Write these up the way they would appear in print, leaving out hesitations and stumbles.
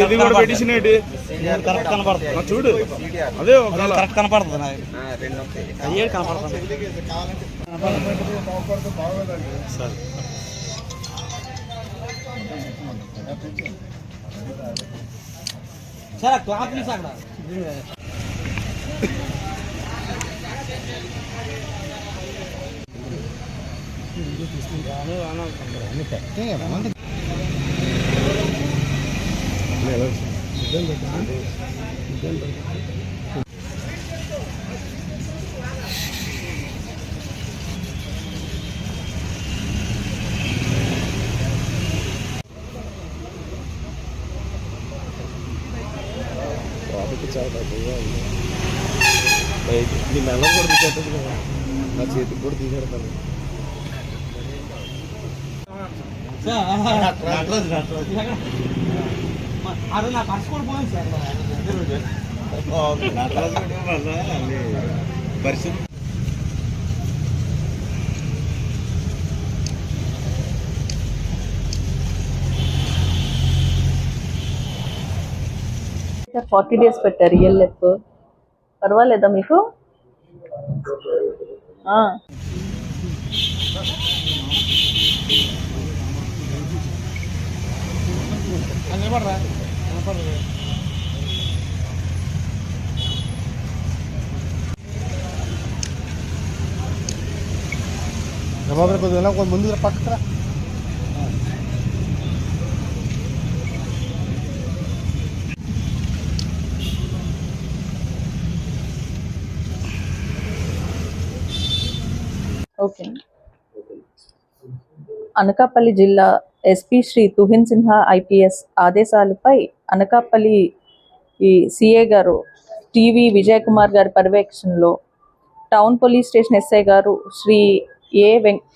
ఇది కూడా పెటిషన్ ఏంటి కరెక్ట్ కనపడుతుంది చూడు అదే కరెక్ట్ కనపడుతుంది అయ్యే కనపడుతుంది సార్ క్లాత్ తీసి అక్కడ నీ మెల్లం కూడా తీసేస్తుంది కదా నా చేతికి కూడా తీసేడతాను అరే నా పర్స్ కూడా పోయింది సార్ పరిస్థితి ఫార్టీ డేస్ పెట్టారు ఈఎల్ఎఫ్ పర్వాలేదా మీకు కొంచెం ముందు పక్కరా ఓకే అనకాపల్లి జిల్లా ఎస్పీ శ్రీ తుహిన్ సిన్హా ఐపీఎస్ ఆదేశాలపై అనకాపల్లి ఈ సిఏ గారు టీవీ విజయ్ కుమార్ గారి పర్యవేక్షణలో టౌన్ పోలీస్ స్టేషన్ ఎస్ఐ గారు శ్రీ ఏ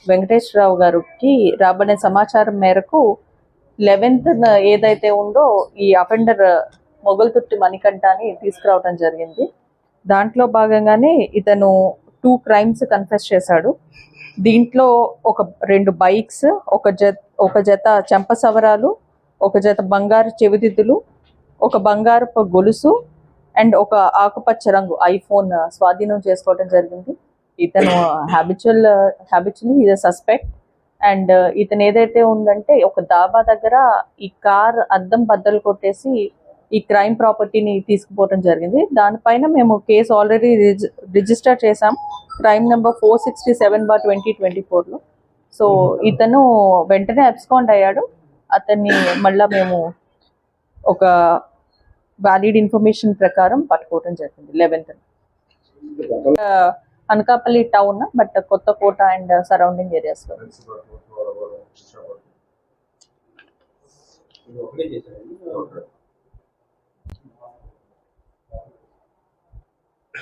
వెంకటేశ్వరరావు గారికి రాబడిన సమాచారం మేరకు 11th ఏదైతే ఉందో ఈ అఫెండర్ మొగల్తుర్తి మణికంఠని తీసుకురావడం జరిగింది. దాంట్లో భాగంగానే ఇతను 2 crimes కన్ఫెస్ చేశాడు. దీంట్లో ఒక 2 బైక్స్, ఒక జత చెంప సవరాలు, ఒక జత బంగారు చెవిదిద్దులు, ఒక బంగారపు గొలుసు అండ్ ఒక ఆకుపచ్చ రంగు ఐఫోన్ స్వాధీనం చేసుకోవడం జరిగింది. ఇతను హ్యాబిచువల్లీ ఈజ్ సస్పెక్ట్ అండ్ ఇతను ఏదైతే ఉందంటే ఒక దాబా దగ్గర ఈ కార్ అద్దం బద్దలు కొట్టేసి ఈ క్రైమ్ ప్రాపర్టీని తీసుకుపోవడం జరిగింది. దానిపైన మేము కేసు ఆల్రెడీ రిజిస్టర్ చేసాం, క్రైమ్ నెంబర్ 467/2024లో. సో ఇతను వెంటనే అబ్స్కాండ్ అయ్యాడు. అతన్ని మళ్ళా మేము ఒక వ్యాలిడ్ ఇన్ఫర్మేషన్ ప్రకారం పట్టుకోవడం జరిగింది 11th. Anakapalli town but Kothakota and surrounding areas లో.